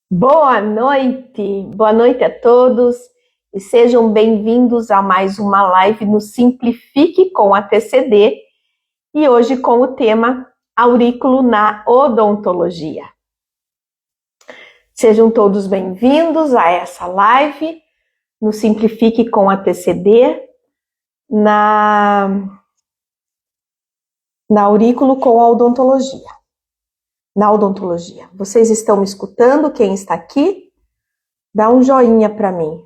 Boa noite a todos e sejam bem-vindos a mais uma live no Simplifique com a TCD e hoje com o tema aurículo na odontologia. Sejam todos bem-vindos a essa live no Simplifique com a TCD na aurículo com a odontologia. Na odontologia. Vocês estão me escutando? Quem está aqui? Dá um joinha para mim.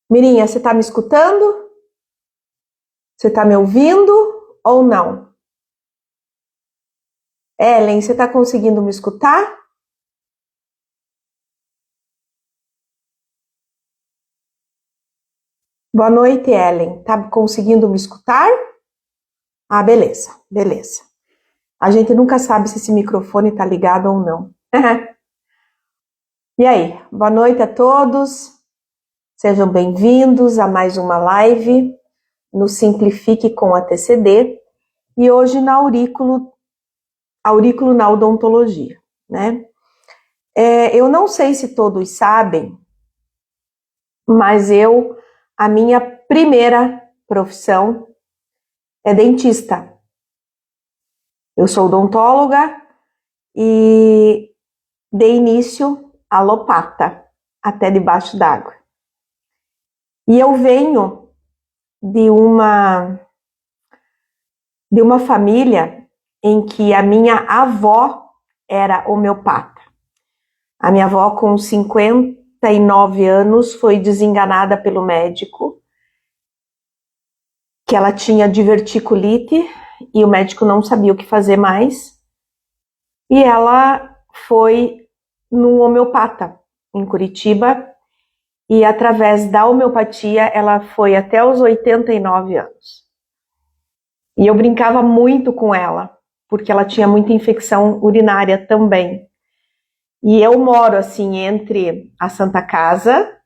Mirinha, você está me escutando? Você está me ouvindo ou não? Ellen, você está conseguindo me escutar? Boa noite, Ellen. Tá conseguindo me escutar? Ah, beleza. A gente nunca sabe se esse microfone está ligado ou não. E aí, boa noite a todos. Sejam bem-vindos a mais uma live no Simplifique com a TCD e hoje na aurículo na odontologia, né? Eu não sei se todos sabem, mas a minha primeira profissão é dentista. Eu sou odontóloga e dei início alopata, até debaixo d'água. E eu venho de uma família em que a minha avó era homeopata. A minha avó, com 59 anos, foi desenganada pelo médico que ela tinha diverticulite e o médico não sabia o que fazer mais. E ela foi num homeopata em Curitiba e através da homeopatia ela foi até os 89 anos. E eu brincava muito com ela, porque ela tinha muita infecção urinária também. E eu moro assim entre a Santa Casa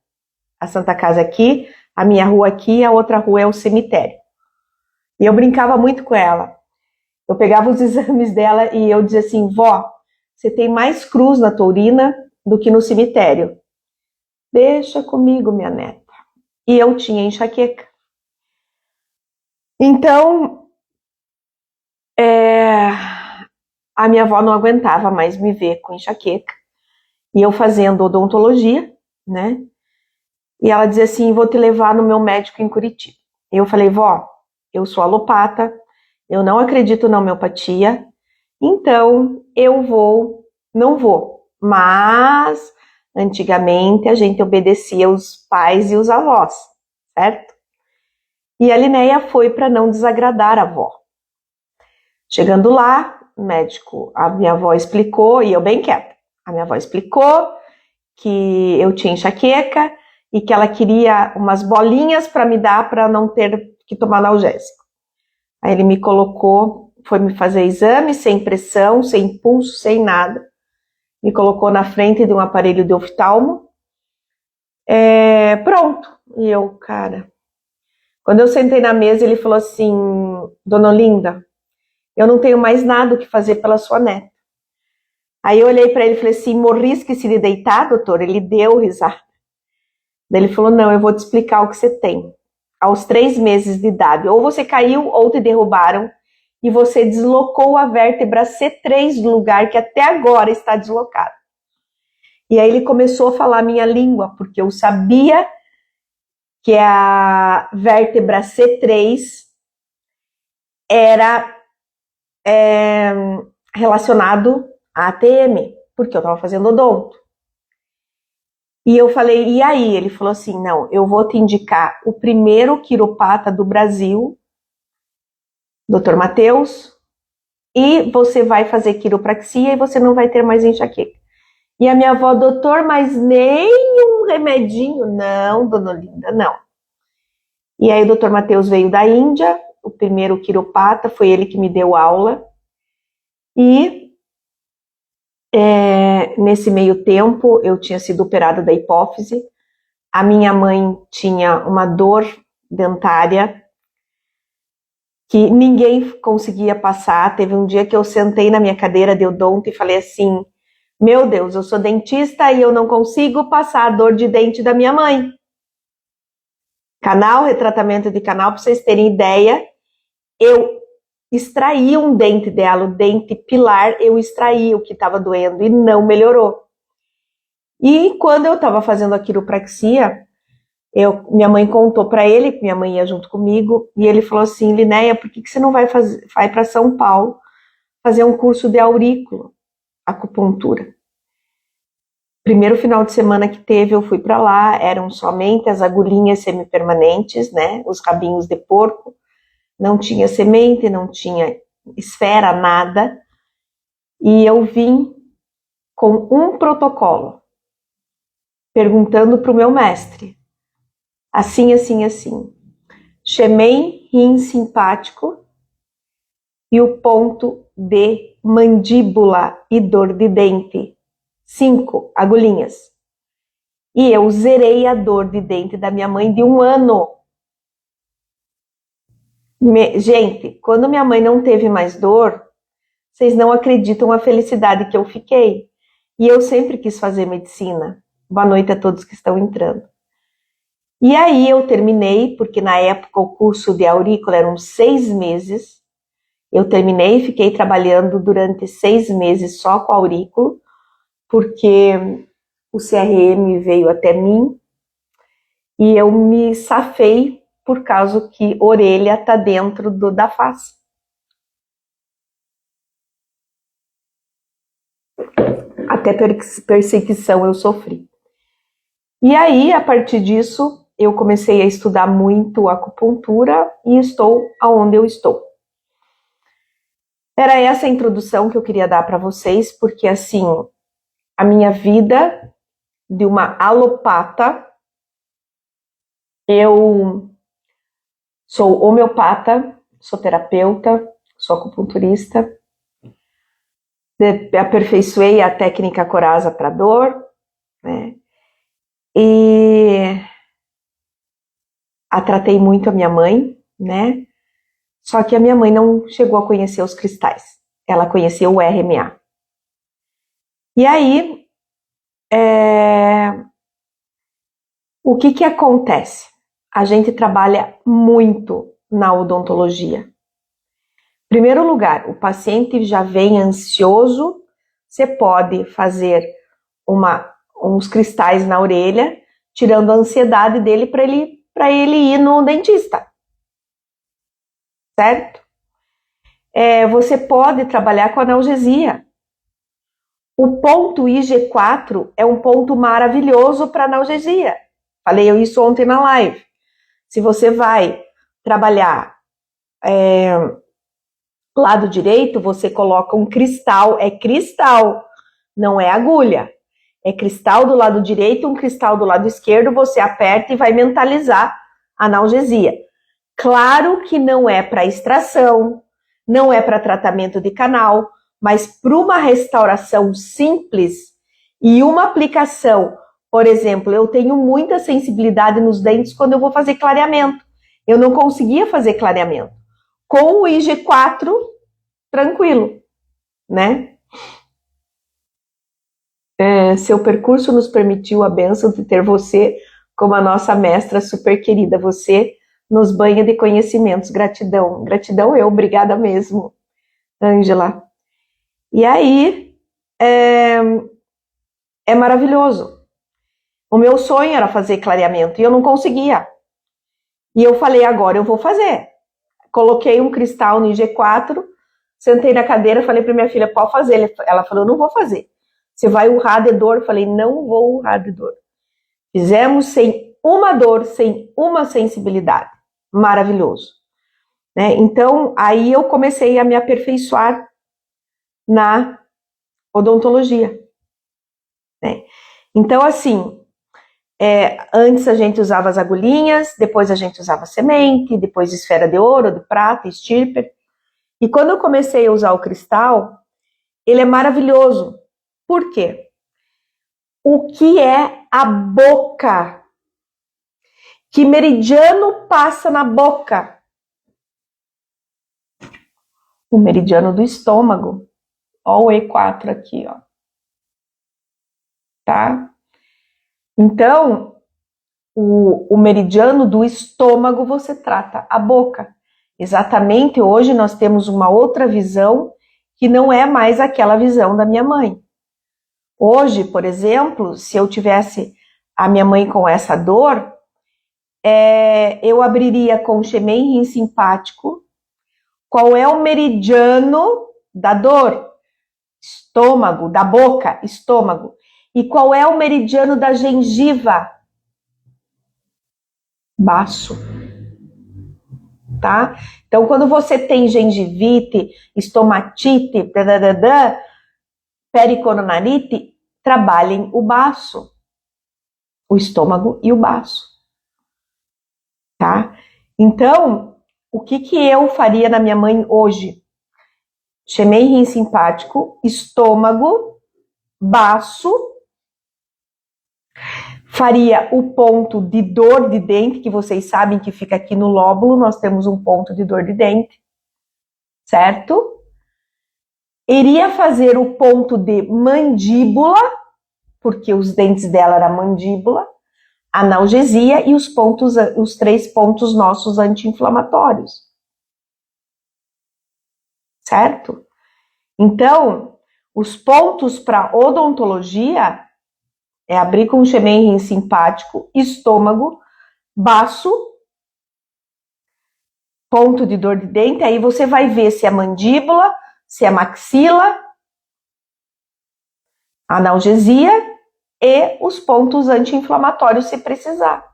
aqui, a minha rua aqui e a outra rua é o cemitério. E eu brincava muito com ela. Eu pegava os exames dela e eu dizia assim, vó, você tem mais cruz na tua urina do que no cemitério. Deixa comigo, minha neta. E eu tinha enxaqueca. Então, a minha avó não aguentava mais me ver com enxaqueca. E eu fazendo odontologia, né? E ela dizia assim, vou te levar no meu médico em Curitiba. E eu falei, vó, eu sou alopata, eu não acredito na homeopatia, então eu não vou. Mas, antigamente, a gente obedecia os pais e os avós, certo? E a Linéia foi para não desagradar a avó. Chegando lá, o médico, a minha avó explicou, e eu bem quieta, a minha avó explicou que eu tinha enxaqueca e que ela queria umas bolinhas para me dar para não ter que tomar analgésico. Aí ele me colocou, foi me fazer exame sem pressão, sem pulso, sem nada. Me colocou na frente de um aparelho de oftalmo. Pronto. E eu, cara... Quando eu sentei na mesa, ele falou assim, Dona Olinda, eu não tenho mais nada o que fazer pela sua neta. Aí eu olhei para ele e falei assim, morri, esqueci de deitar, doutor? Ele deu risada. Daí ele falou, não, eu vou te explicar o que você tem. Aos 3 meses de idade, ou você caiu ou te derrubaram e você deslocou a vértebra C3 do lugar que até agora está deslocado. E aí ele começou a falar a minha língua, porque eu sabia que a vértebra C3 era relacionado à ATM, porque eu estava fazendo odonto. E eu falei, e aí? Ele falou assim, não, eu vou te indicar o primeiro quiropata do Brasil, Dr. Matheus, e você vai fazer quiropraxia e você não vai ter mais enxaqueca. E a minha avó, doutor, mas nem um remedinho? Não, dona Olinda, não. E aí o Dr. Matheus veio da Índia, o primeiro quiropata, foi ele que me deu aula. E nesse meio tempo eu tinha sido operada da hipófise. A minha mãe tinha uma dor dentária que ninguém conseguia passar. Teve um dia que eu sentei na minha cadeira de odonto e falei assim: meu Deus, eu sou dentista e eu não consigo passar a dor de dente da minha mãe. Canal, retratamento de canal, para vocês terem ideia, eu extraí um dente dela, o dente pilar, eu extraí o que estava doendo e não melhorou. E quando eu estava fazendo a quiropraxia, minha mãe contou para ele, que minha mãe ia junto comigo, e ele falou assim: Linéia, por que você não vai para São Paulo fazer um curso de aurículo, acupuntura? Primeiro final de semana que teve, eu fui para lá, eram somente as agulhinhas semipermanentes, né, os rabinhos de porco, não tinha semente, não tinha esfera, nada, e eu vim com um protocolo, perguntando para o meu mestre, assim, assim, assim, Xemém, rim simpático e o ponto de mandíbula e dor de dente, 5 agulhinhas. E eu zerei a dor de dente da minha mãe de 1 ano. Gente, quando minha mãe não teve mais dor, vocês não acreditam a felicidade que eu fiquei. E eu sempre quis fazer medicina. Boa noite a todos que estão entrando. E aí eu terminei, porque na época o curso de aurícula eram 6 meses. Eu terminei e fiquei trabalhando durante 6 meses só com aurículo, porque o CRM veio até mim e eu me safei por causa que orelha está dentro da face. Até perseguição eu sofri. E aí, a partir disso, eu comecei a estudar muito acupuntura e estou aonde eu estou. Era essa a introdução que eu queria dar para vocês, porque assim, a minha vida de uma alopata, eu sou homeopata, sou terapeuta, sou acupunturista, aperfeiçoei a técnica Coraza para dor, né? E tratei muito a minha mãe, né? Só que a minha mãe não chegou a conhecer os cristais. Ela conheceu o RMA. E aí, o que acontece? A gente trabalha muito na odontologia. Em primeiro lugar, o paciente já vem ansioso, você pode fazer uns cristais na orelha, tirando a ansiedade dele para ele ir no dentista. Certo? Você pode trabalhar com analgesia. O ponto IG4 é um ponto maravilhoso para analgesia. Falei isso ontem na live. Se você vai trabalhar lado direito, você coloca um cristal, é cristal, não é agulha. É cristal do lado direito, um cristal do lado esquerdo, você aperta e vai mentalizar a analgesia. Claro que não é para extração, não é para tratamento de canal, mas para uma restauração simples e uma aplicação. Por exemplo, eu tenho muita sensibilidade nos dentes quando eu vou fazer clareamento. Eu não conseguia fazer clareamento. Com o IG4, tranquilo, né? Seu percurso nos permitiu a bênção de ter você como a nossa mestra super querida. Você nos banha de conhecimentos. Gratidão. Gratidão eu, obrigada mesmo, Ângela. E aí, é maravilhoso. O meu sonho era fazer clareamento e eu não conseguia. E eu falei, agora eu vou fazer. Coloquei um cristal no IG4, sentei na cadeira, falei para minha filha, pode fazer. Ela falou, não vou fazer. Você vai urrar de dor? Eu falei, não vou urrar de dor. Fizemos sem uma dor, sem uma sensibilidade. Maravilhoso. Né? Então, aí eu comecei a me aperfeiçoar na odontologia. Né? Então, assim, antes a gente usava as agulhinhas, depois a gente usava semente, depois esfera de ouro, de prata, estirper. E quando eu comecei a usar o cristal, ele é maravilhoso. Por quê? O que é a boca Que meridiano passa na boca? O meridiano do estômago. Ó o E4 aqui, ó. Tá? Então, o meridiano do estômago você trata a boca. Exatamente hoje nós temos uma outra visão que não é mais aquela visão da minha mãe. Hoje, por exemplo, se eu tivesse a minha mãe com essa dor, eu abriria com Xemém Rim Simpático. Qual é o meridiano da dor? Estômago, da boca, estômago. E qual é o meridiano da gengiva? Baço. Tá? Então, quando você tem gengivite, estomatite, pericoronarite, trabalhem o baço, o estômago e o baço. Tá? Então, o que eu faria na minha mãe hoje? Xemém Rim Simpático, estômago, baço, faria o ponto de dor de dente, que vocês sabem que fica aqui no lóbulo, nós temos um ponto de dor de dente, certo? Iria fazer o ponto de mandíbula, porque os dentes dela era mandíbula, analgesia e os 3 pontos nossos anti-inflamatórios. Certo? Então, os pontos para odontologia é abrir com Xemém Rim Simpático, estômago, baço, ponto de dor de dente, aí você vai ver se é mandíbula, se é maxila, analgesia e os pontos anti-inflamatórios se precisar.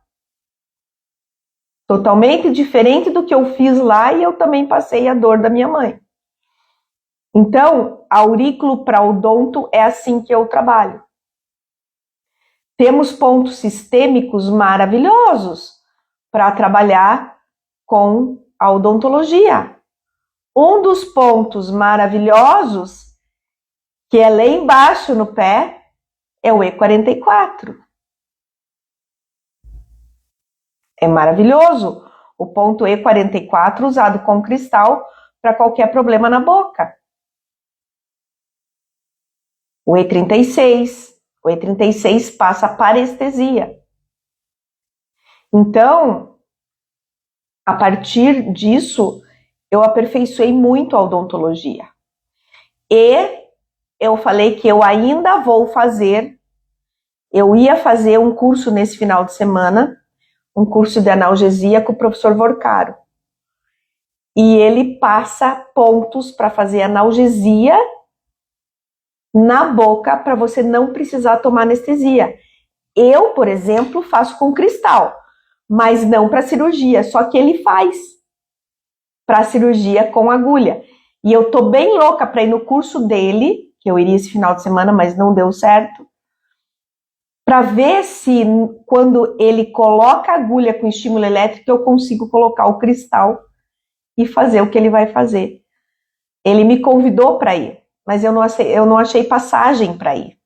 Totalmente diferente do que eu fiz lá e eu também passei a dor da minha mãe. Então, aurículo para odonto é assim que eu trabalho. Temos pontos sistêmicos maravilhosos para trabalhar com a odontologia. Um dos pontos maravilhosos, que é lá embaixo no pé, é o E44. É maravilhoso. O ponto E44 usado com cristal para qualquer problema na boca. O E36 passa parestesia. Então, a partir disso, eu aperfeiçoei muito a odontologia. E eu falei que eu ainda vou fazer, eu ia fazer um curso nesse final de semana, um curso de analgesia com o professor Vorcaro. E ele passa pontos para fazer analgesia na boca para você não precisar tomar anestesia. Eu, por exemplo, faço com cristal, mas não para cirurgia, só que ele faz para cirurgia com agulha. E eu tô bem louca para ir no curso dele, que eu iria esse final de semana, mas não deu certo, para ver se quando ele coloca a agulha com estímulo elétrico, eu consigo colocar o cristal e fazer o que ele vai fazer. Ele me convidou para ir, mas eu não achei passagem para ir.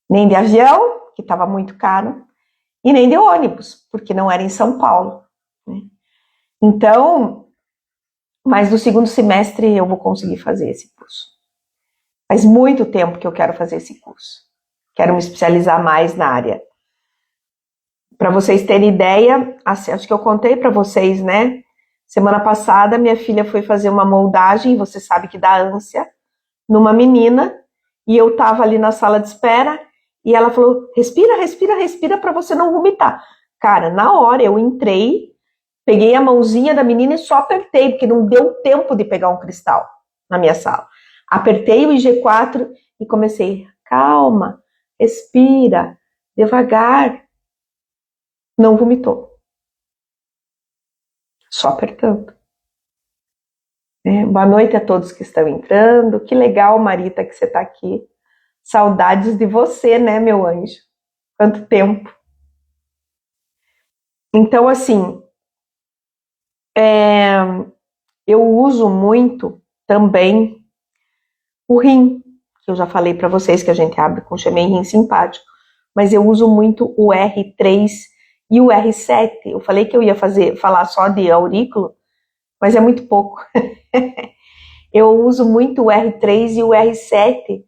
Nem de avião, que estava muito caro, e nem de ônibus, porque não era em São Paulo. Né? Então, mas no segundo semestre eu vou conseguir fazer esse curso. Faz muito tempo que eu quero fazer esse curso. Quero me especializar mais na área. Para vocês terem ideia, acho que eu contei para vocês, né? Semana passada, minha filha foi fazer uma moldagem, você sabe que dá ânsia, numa menina, e eu tava ali na sala de espera, e ela falou, respira, respira, respira para você não vomitar. Cara, na hora eu entrei, peguei a mãozinha da menina e só apertei, porque não deu tempo de pegar um cristal na minha sala. Apertei o IG4 e comecei, calma, respira, devagar. Não vomitou. Só apertando. Boa noite a todos que estão entrando. Que legal, Marita, que você está aqui. Saudades de você, né, meu anjo? Quanto tempo. Então, assim, eu uso muito também o rim, que eu já falei para vocês que a gente abre com Xemém Rim Simpático, mas eu uso muito o R3 E o R7, eu falei que eu ia falar só de aurículo, mas é muito pouco. Eu uso muito o R3 e o R7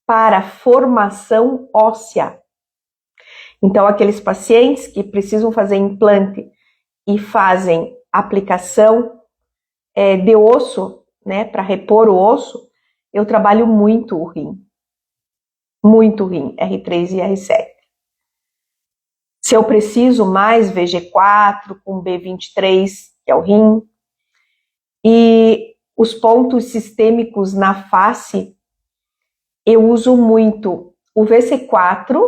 para formação óssea. Então, aqueles pacientes que precisam fazer implante e fazem aplicação de osso, né, para repor o osso, eu trabalho muito o rim. Muito rim, R3 e R7. Se eu preciso mais VG4 com B23, que é o rim, e os pontos sistêmicos na face, eu uso muito o VC4,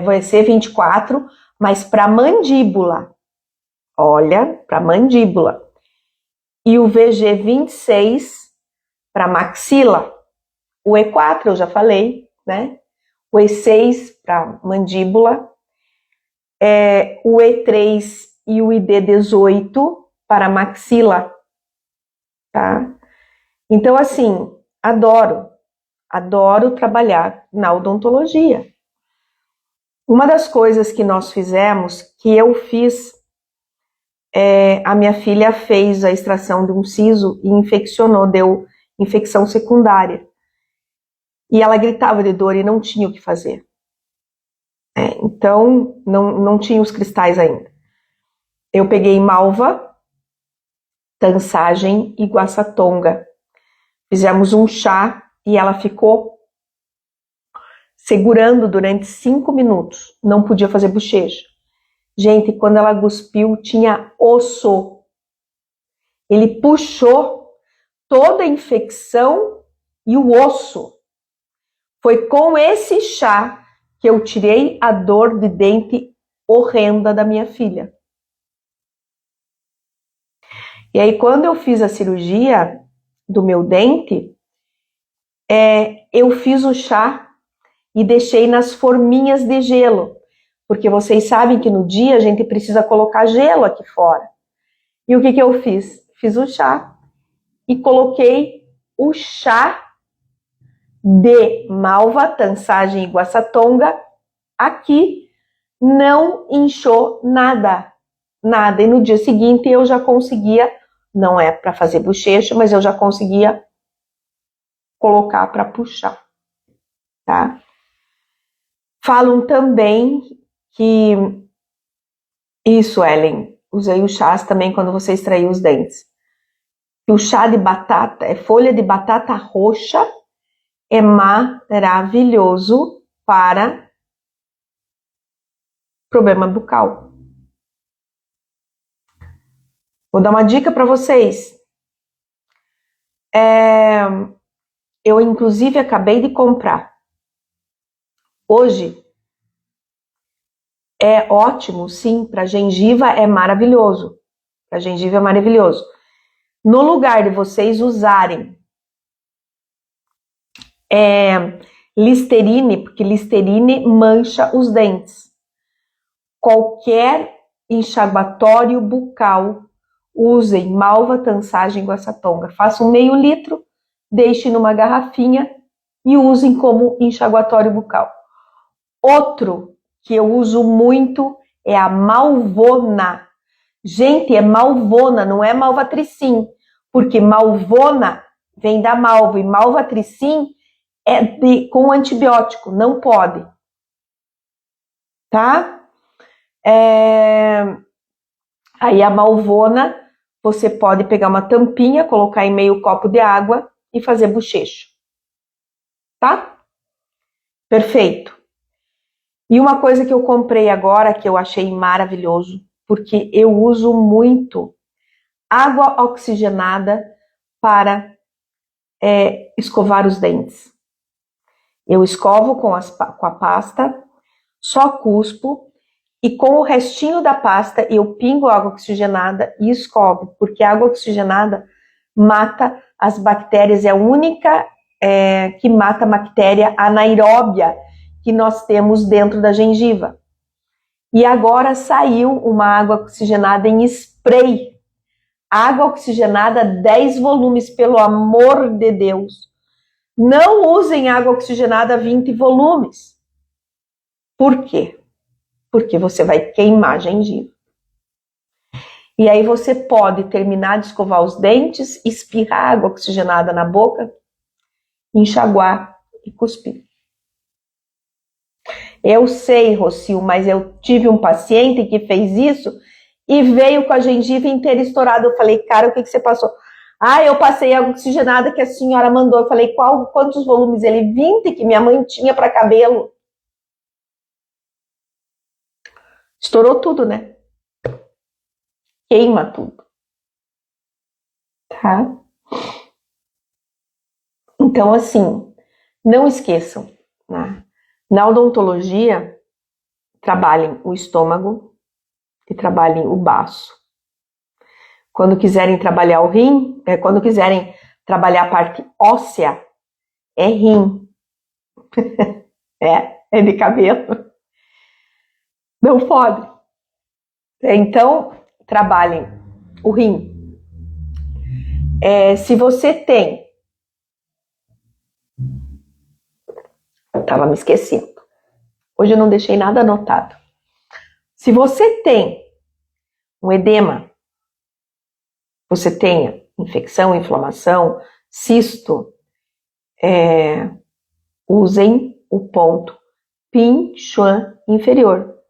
VC24, mas para mandíbula. Olha, para mandíbula. E o VG26 para maxila. O E4 eu já falei, né? O E6 para mandíbula. O E3 e o ID18 para maxila. Tá? Então, assim, adoro trabalhar na odontologia. Uma das coisas que nós fizemos, que eu fiz, a minha filha fez a extração de um siso e infeccionou, deu infecção secundária. E ela gritava de dor e não tinha o que fazer. Então, não tinha os cristais ainda. Eu peguei malva, tansagem e guaçatonga. Fizemos um chá e ela ficou segurando durante 5 minutos. Não podia fazer bochecha. Gente, quando ela cuspiu, tinha osso. Ele puxou toda a infecção e o osso. Foi com esse chá que eu tirei a dor de dente horrenda da minha filha. E aí, quando eu fiz a cirurgia do meu dente, eu fiz o chá e deixei nas forminhas de gelo, porque vocês sabem que no dia a gente precisa colocar gelo aqui fora. E o que eu fiz? Fiz o chá e coloquei o chá de malva, tansagem e guaçatonga aqui. Não inchou nada. E no dia seguinte eu já conseguia, não é para fazer bochecha, mas eu já conseguia colocar para puxar, tá? Falam também que isso, Ellen, usei o chás também quando você extraiu os dentes. O chá de batata, folha de batata roxa, é maravilhoso para problema bucal. Vou dar uma dica para vocês. Eu, inclusive, acabei de comprar. Hoje, é ótimo, sim, para gengiva é maravilhoso. Para gengiva é maravilhoso. No lugar de vocês usarem Listerine, porque Listerine mancha os dentes. Qualquer enxaguatório bucal, usem malva, tansagem e guaçatonga. Façam meio litro, deixem numa garrafinha e usem como enxaguatório bucal. Outro que eu uso muito é a Malvona. Gente, é Malvona, não é Malvatricin, porque Malvona vem da malva e Malvatricin é com antibiótico, não pode. Tá? Aí a Malvona, você pode pegar uma tampinha, colocar em meio copo de água e fazer bochecho. Tá? Perfeito. E uma coisa que eu comprei agora, que eu achei maravilhoso, porque eu uso muito água oxigenada para escovar os dentes. Eu escovo com a pasta, só cuspo, e com o restinho da pasta eu pingo água oxigenada e escovo, porque a água oxigenada mata as bactérias, é a única que mata a bactéria anaeróbia que nós temos dentro da gengiva. E agora saiu uma água oxigenada em spray. Água oxigenada 10 volumes, pelo amor de Deus. Não usem água oxigenada 20 volumes. Por quê? porque você vai queimar a gengiva. E aí você pode terminar de escovar os dentes, espirrar água oxigenada na boca, enxaguar e cuspir. Eu sei, Rocio, mas eu tive um paciente que fez isso e veio com a gengiva inteira estourada. Eu falei, cara, o que você passou? Ah, eu passei água oxigenada que a senhora mandou. Eu falei, quantos volumes? Ele, 20 que minha mãe tinha para cabelo. Estourou tudo, né? Queima tudo. Tá? Então, assim, não esqueçam, né? Na odontologia, trabalhem o estômago e trabalhem o baço. Quando quiserem trabalhar o rim, quando quiserem trabalhar a parte óssea, é rim. é de cabelo. Não pode. Então, trabalhem o rim. Se você tem... Estava me esquecendo. Hoje eu não deixei nada anotado. Se você tem um edema, você tenha infecção, inflamação, cisto, usem o ponto Pin-Chuan inferior,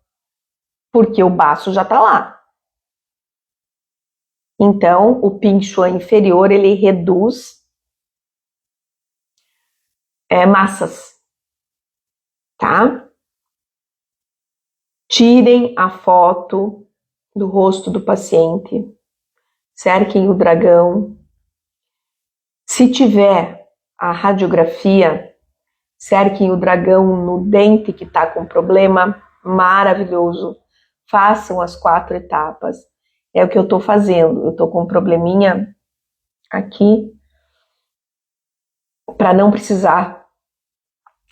porque o baço já está lá. Então, o Pin-Chuan inferior, ele reduz massas, tá? Tirem a foto do rosto do paciente, cerquem o dragão. Se tiver a radiografia, cerquem o dragão no dente que está com problema, maravilhoso. Façam as 4 etapas. É o que eu estou fazendo. Eu estou com um probleminha aqui para não precisar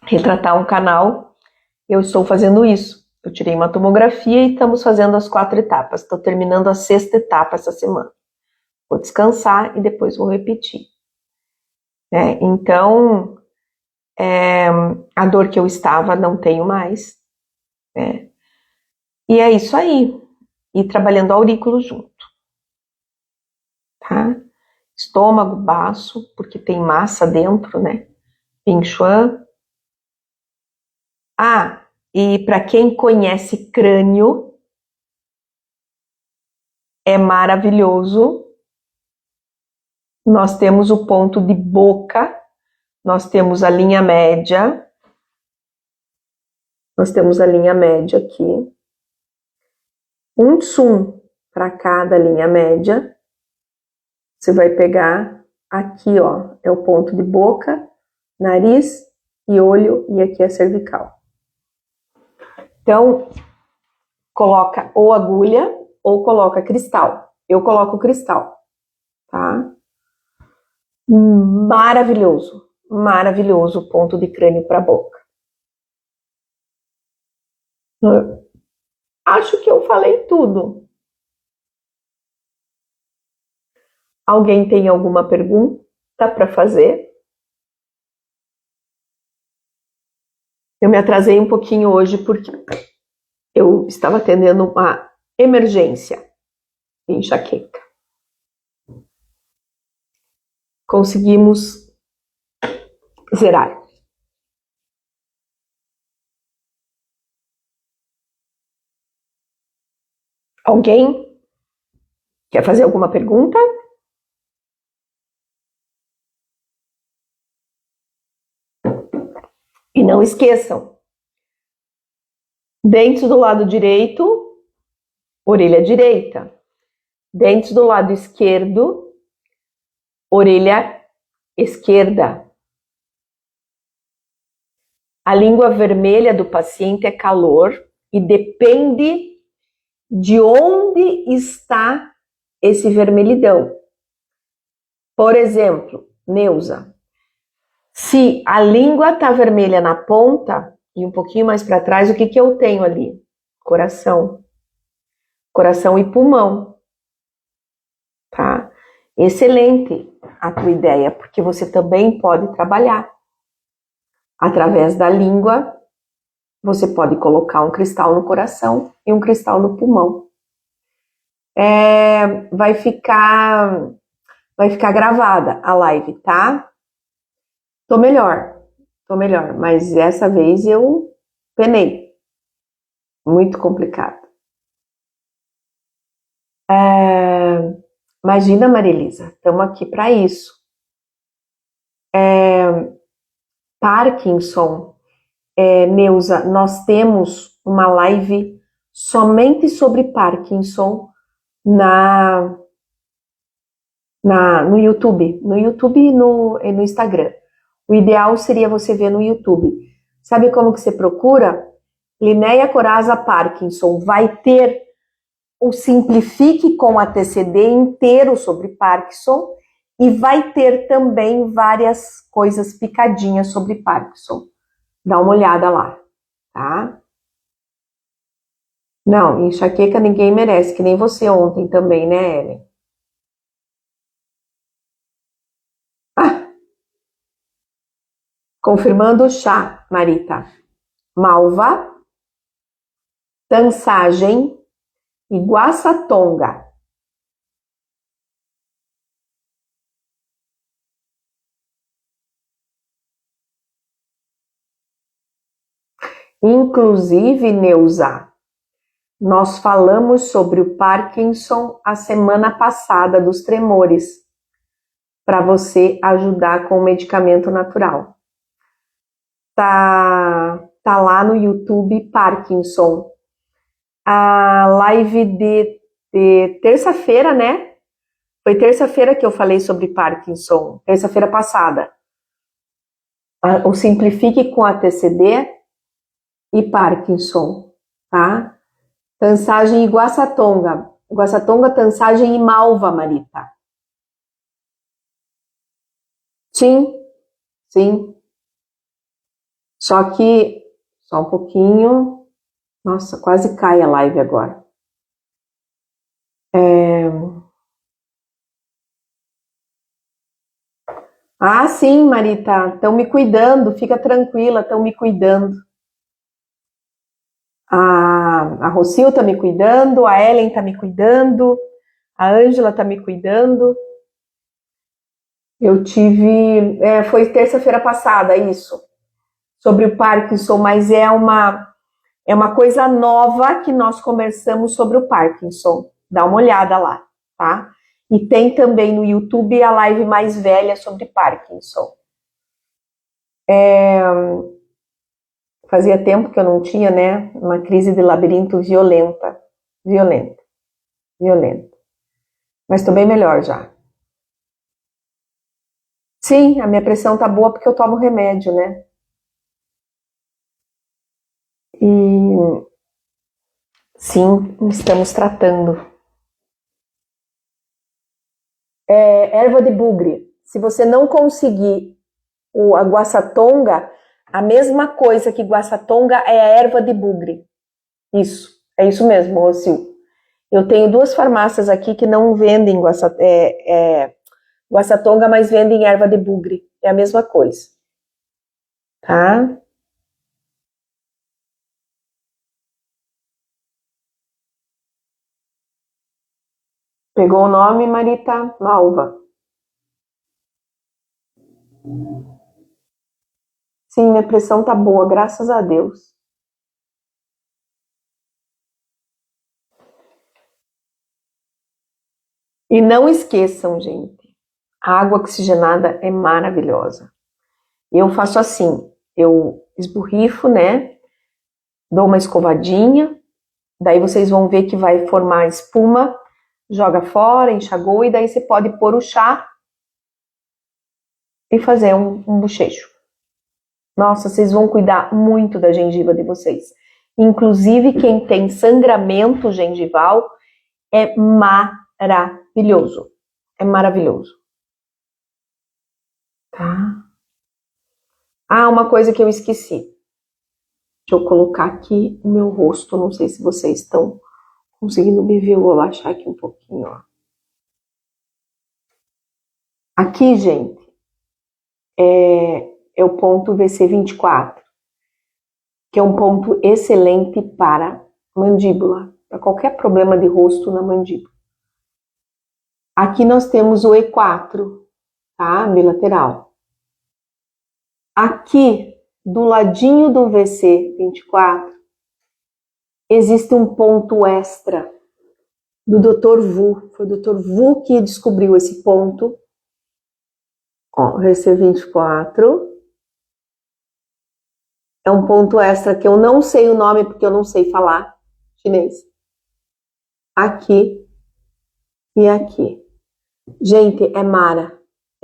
retratar um canal. Eu estou fazendo isso. Eu tirei uma tomografia e estamos fazendo as 4 etapas. Estou terminando a 6ª etapa essa semana. Vou descansar e depois vou repetir. Então, a dor que eu estava não tenho mais. E é isso aí. E trabalhando aurículo junto. Tá? Estômago, baço, porque tem massa dentro, né? Pin-Chuan. E para quem conhece crânio, é maravilhoso. Nós temos o ponto de boca, nós temos a linha média. Nós temos a linha média aqui. Um tsum para cada linha média. Você vai pegar aqui, ó, é o ponto de boca, nariz e olho, e aqui é cervical. Então, coloca ou agulha ou coloca cristal. Eu coloco cristal, tá? Maravilhoso, maravilhoso o ponto de crânio para boca. Acho que eu falei tudo. Alguém tem alguma pergunta para fazer? Eu me atrasei um pouquinho hoje porque eu estava atendendo uma emergência de enxaqueca. Conseguimos zerar. Alguém quer fazer alguma pergunta? E não esqueçam, dentes do lado direito, orelha direita. Dentes do lado esquerdo, orelha esquerda. A língua vermelha do paciente é calor e depende de onde está esse vermelhidão. Por exemplo, Neuza, se a língua está vermelha na ponta e um pouquinho mais para trás, o que eu tenho ali? Coração. Coração e pulmão. Tá? Excelente a tua ideia, porque você também pode trabalhar através da língua você pode colocar um cristal no coração e um cristal no pulmão. Vai ficar gravada a live, tá? Tô melhor, mas dessa vez eu penei. Muito complicado. Imagina, Marilisa, estamos aqui para isso. Parkinson, Neuza, nós temos uma live somente sobre Parkinson no YouTube. No YouTube e no Instagram. O ideal seria você ver no YouTube. Sabe como que você procura? Linéia Coraza Parkinson. Vai ter o Simplifique com a TCD inteiro sobre Parkinson e vai ter também várias coisas picadinhas sobre Parkinson. Dá uma olhada lá, tá? Não, enxaqueca ninguém merece, que nem você ontem também, né, Ellen? Ah, confirmando o chá, Marita. Malva, tansagem e guaçatonga. Inclusive, Neuza, nós falamos sobre o Parkinson a semana passada dos tremores, para você ajudar com o medicamento natural. Tá lá no YouTube Parkinson. A live de terça-feira, né? Foi terça-feira que eu falei sobre Parkinson, terça-feira passada. O Simplifique com a TCD e Parkinson, tá? Tansagem e guaçatonga. Guaçatonga, tansagem e malva, Marita. Sim, sim. Só um pouquinho. Nossa, quase cai a live agora. Ah, sim, Marita, estão me cuidando, fica tranquila, estão me cuidando. A Rocio tá me cuidando, a Ellen tá me cuidando, a Ângela tá me cuidando. Eu tive, foi terça-feira passada isso, sobre o Parkinson, mas é uma coisa nova que nós conversamos sobre o Parkinson. Dá uma olhada lá, tá? E tem também no YouTube a live mais velha sobre Parkinson. Fazia tempo que eu não tinha, né? Uma crise de labirinto violenta. Violenta. Violenta. Mas tô bem melhor já. Sim, a minha pressão tá boa porque eu tomo remédio, né? E sim, estamos tratando. Erva de bugre. Se você não conseguir a guaçatonga, a mesma coisa que guaçatonga é a erva de bugre. Isso, é isso mesmo, Rocio. Eu tenho 2 farmácias aqui que não vendem guaçatonga, mas vendem erva de bugre. É a mesma coisa. Tá? Pegou o nome, Marita? Malva. Sim, minha pressão tá boa, graças a Deus. E não esqueçam, gente, a água oxigenada é maravilhosa. Eu faço assim, eu esborrifo, né? Dou uma escovadinha, daí vocês vão ver que vai formar espuma, joga fora, enxagou, e daí você pode pôr o chá e fazer um bochecho. Nossa, vocês vão cuidar muito da gengiva de vocês. Inclusive, quem tem sangramento gengival é maravilhoso. É maravilhoso. Tá? Ah, uma coisa que eu esqueci. Deixa eu colocar aqui o meu rosto. Não sei se vocês estão conseguindo me ver. Eu vou abaixar aqui um pouquinho, ó. Aqui, gente, é o ponto VC24. que é um ponto excelente para mandíbula, para qualquer problema de rosto na mandíbula. Aqui nós temos o E4, tá? Bilateral. Aqui, do ladinho do VC24, existe um ponto extra do Dr. Vu. Foi o Dr. Vu que descobriu esse ponto. Ó, VC24. É um ponto extra que eu não sei o nome porque eu não sei falar chinês. Aqui e aqui. Gente, é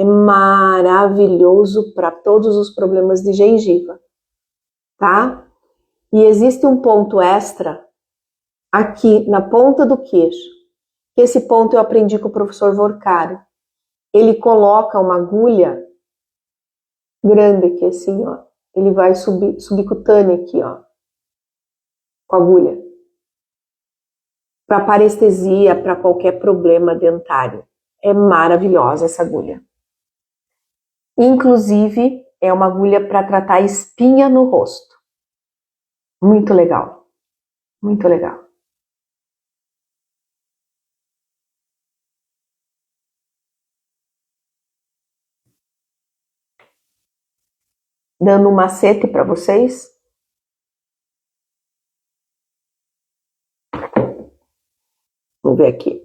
maravilhoso para todos os problemas de gengiva, tá? E existe um ponto extra aqui na ponta do queixo. Esse ponto eu aprendi com o professor Vorcari. Ele coloca uma agulha grande aqui assim, ó. Ele vai subcutânea aqui, ó, com a agulha. Para parestesia, para qualquer problema dentário. É maravilhosa essa agulha. Inclusive, é uma agulha para tratar espinha no rosto. Muito legal. Muito legal. Dando um macete para vocês. Vamos ver aqui.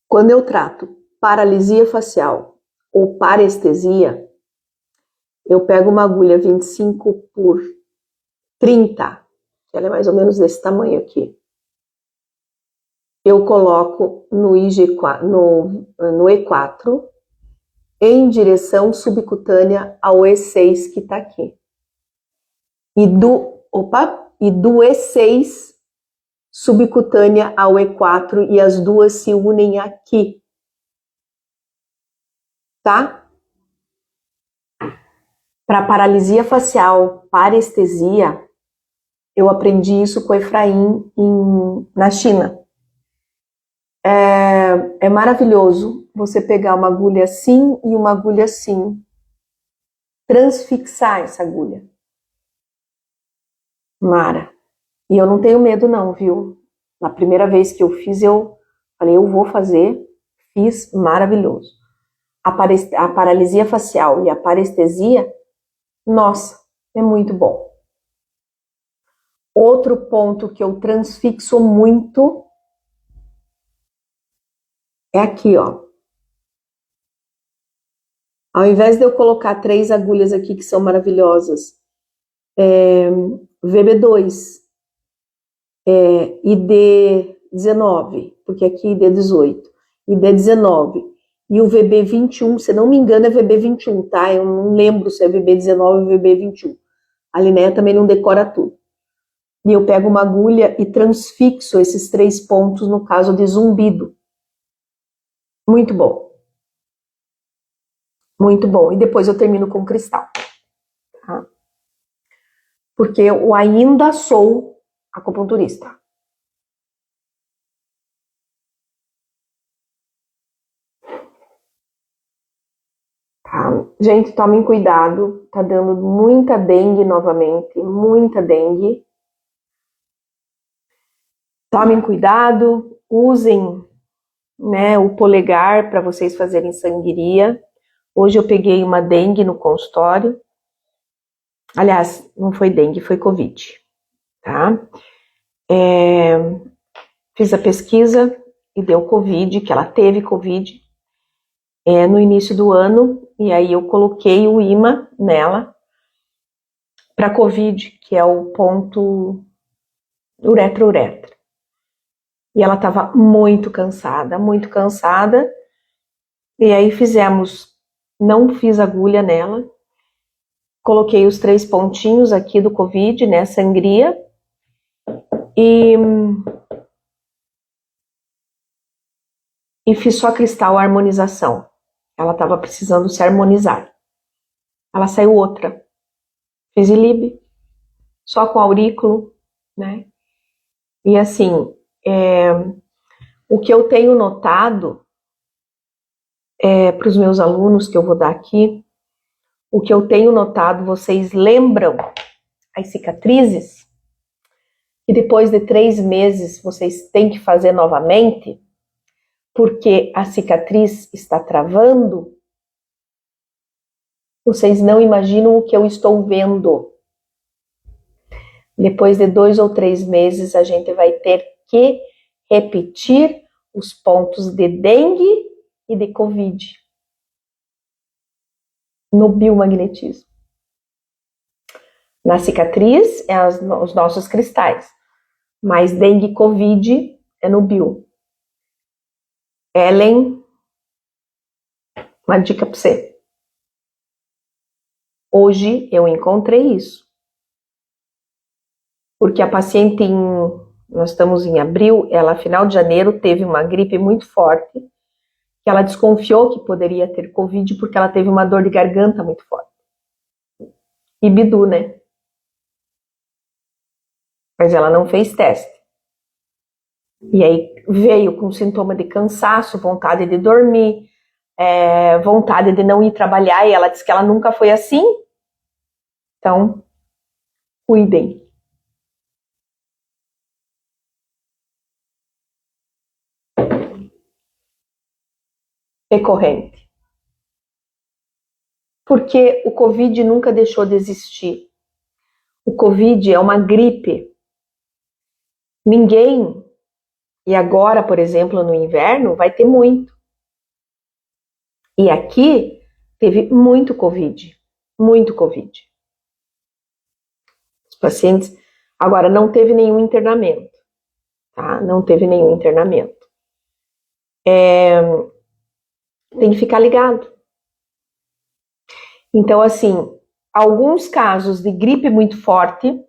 Quando eu trato paralisia facial ou parestesia, eu pego uma agulha 25 por 30, ela é mais ou menos desse tamanho aqui. Eu coloco no E4 em direção subcutânea ao E6 que está aqui. E do E6 subcutânea ao E4 e as duas se unem aqui. Tá? Para paralisia facial, parestesia, eu aprendi isso com o Efraim na China. É maravilhoso você pegar uma agulha assim e uma agulha assim. Transfixar essa agulha. Mara. E eu não tenho medo não, viu? Na primeira vez que eu fiz, eu falei, eu vou fazer. Fiz, maravilhoso. A paralisia facial e a parestesia, nossa, é muito bom. Outro ponto que eu transfixo muito é aqui, ó. Ao invés de eu colocar 3 agulhas aqui que são maravilhosas, VB2, ID19, porque aqui ID18, ID19 e o VB21, se não me engano é VB21, tá? Eu não lembro se é VB19 ou VB21. A Linéa também não decora tudo. E eu pego uma agulha e transfixo esses 3 pontos no caso de zumbido. Muito bom. Muito bom. E depois eu termino com cristal. Tá? Porque eu ainda sou acupunturista. Tá? Gente, tomem cuidado. Tá dando muita dengue novamente. Muita dengue. Tomem cuidado. Usem, né, o polegar para vocês fazerem sangria. Hoje eu peguei uma dengue no consultório. Aliás, não foi dengue, foi Covid, tá? Fiz a pesquisa e deu Covid, que ela teve Covid no início do ano, e aí eu coloquei o imã nela para Covid, que é o ponto uretra-uretra. E ela estava muito cansada, e aí não fiz agulha nela, coloquei os 3 pontinhos aqui do Covid, né, sangria, e fiz só cristal harmonização. Ela estava precisando se harmonizar. Ela saiu outra. Fiz ilib, só com aurículo, né? E assim, o que eu tenho notado para os meus alunos que eu vou dar aqui, o que eu tenho notado, vocês lembram as cicatrizes? E depois de 3 meses vocês têm que fazer novamente, porque a cicatriz está travando? Vocês não imaginam o que eu estou vendo. Depois de 2 ou 3 meses, a gente vai ter que repetir os pontos de dengue e de Covid no biomagnetismo. Na cicatriz, é os nossos cristais, mas dengue e Covid é no bio. Ellen, uma dica para você. Hoje eu encontrei isso. Porque a paciente, nós estamos em abril, ela, final de janeiro, teve uma gripe muito forte, que ela desconfiou que poderia ter Covid porque ela teve uma dor de garganta muito forte. E Bidu, né? Mas ela não fez teste. E aí veio com sintoma de cansaço, vontade de dormir, vontade de não ir trabalhar, e ela disse que ela nunca foi assim. Então, cuidem. Recorrente. Porque o Covid nunca deixou de existir. O Covid é uma gripe. Ninguém, e agora, por exemplo, no inverno, vai ter muito. E aqui teve muito Covid. Muito Covid. Os pacientes. Agora, não teve nenhum internamento. Tá? Não teve nenhum internamento. Tem que ficar ligado. Então, assim, alguns casos de gripe muito forte,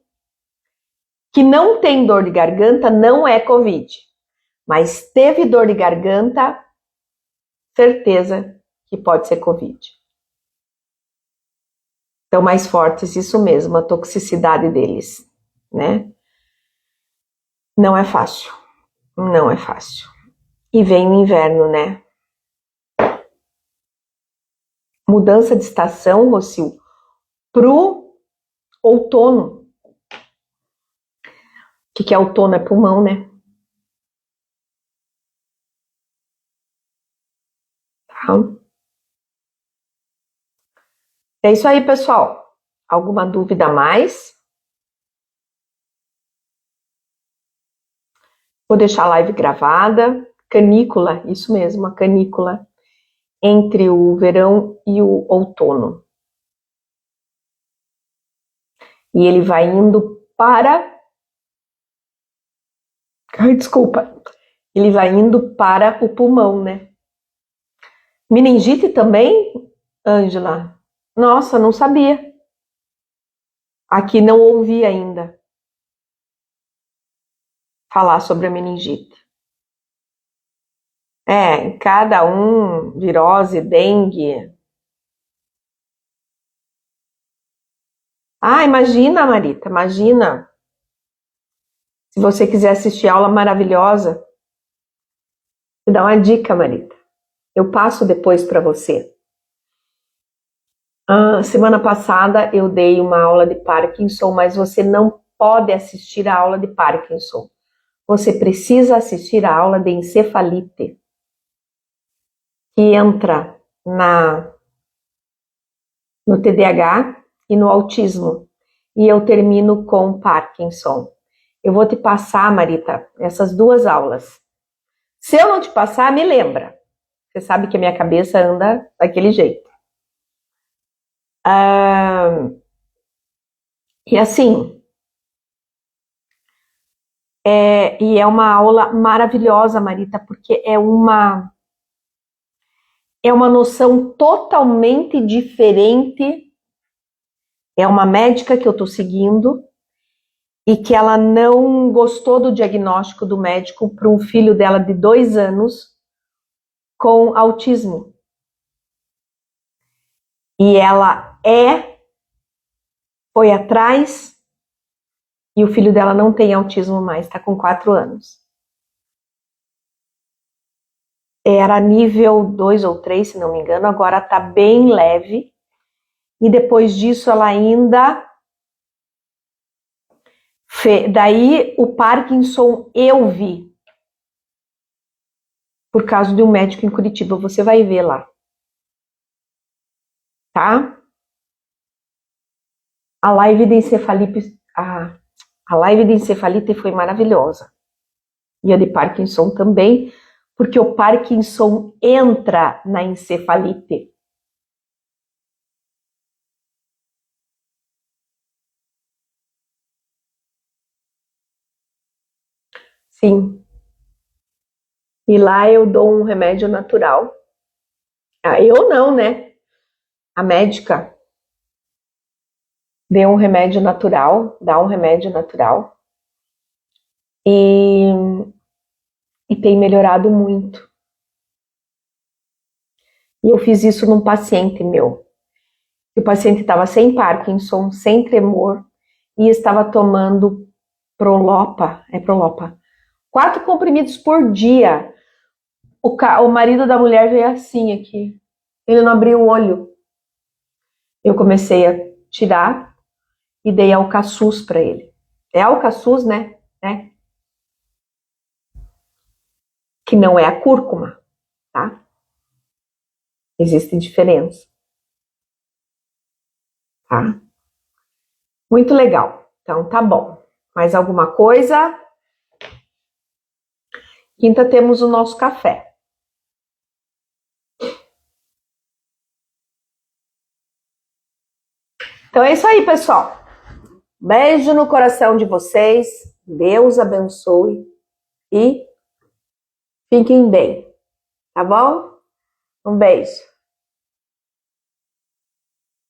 que não tem dor de garganta, não é Covid. Mas teve dor de garganta, certeza que pode ser Covid. Então, mais fortes, isso mesmo, a toxicidade deles, né? Não é fácil. Não é fácil. E vem o inverno, né? Mudança de estação, Rocio, pro outono. O que é outono? É pulmão, né? Tá? É isso aí, pessoal. Alguma dúvida a mais? Vou deixar a live gravada. Canícula, isso mesmo, a canícula entre o verão e o outono. E ele vai indo para... Ai, desculpa. Ele vai indo para o pulmão, né? Meningite também, Ângela? Nossa, não sabia. Aqui não ouvi ainda falar sobre a meningite. Cada um, virose, dengue. Ah, imagina, Marita, imagina. Se você quiser assistir a aula maravilhosa, vou dar uma dica, Marita. Eu passo depois para você. Semana passada eu dei uma aula de Parkinson, mas você não pode assistir a aula de Parkinson. Você precisa assistir a aula de encefalite, que entra no TDAH e no autismo. E eu termino com Parkinson. Eu vou te passar, Marita, essas 2 aulas. Se eu não te passar, me lembra. Você sabe que a minha cabeça anda daquele jeito. E assim, e é uma aula maravilhosa, Marita, porque é uma noção totalmente diferente. É uma médica que eu estou seguindo e que ela não gostou do diagnóstico do médico para um filho dela de 2 anos com autismo. E ela foi atrás, e o filho dela não tem autismo mais, está com 4 anos. Era nível 2 ou 3, se não me engano, agora está bem leve. e depois disso ela ainda... Daí o Parkinson eu vi, por causa de um médico em Curitiba, você vai ver lá, tá? A live de encefalite, a live de encefalite foi maravilhosa, e a de Parkinson também, porque o Parkinson entra na encefalite. Sim. E lá eu dou um remédio natural. Eu não, né? A médica deu um remédio natural, dá um remédio natural. E tem melhorado muito. E eu fiz isso num paciente meu. O paciente estava sem Parkinson, sem tremor, e estava tomando Prolopa, 4 comprimidos por dia. O marido da mulher veio assim aqui. Ele não abriu o olho. Eu comecei a tirar e dei Alka-Sus para ele. É Alka-Sus, né? Que não é a cúrcuma, tá? Existe diferença, tá? Muito legal. Então, tá bom. Mais alguma coisa? Quinta temos o nosso café. Então é isso aí, pessoal. Beijo no coração de vocês. Deus abençoe e fiquem bem, tá bom? Um beijo.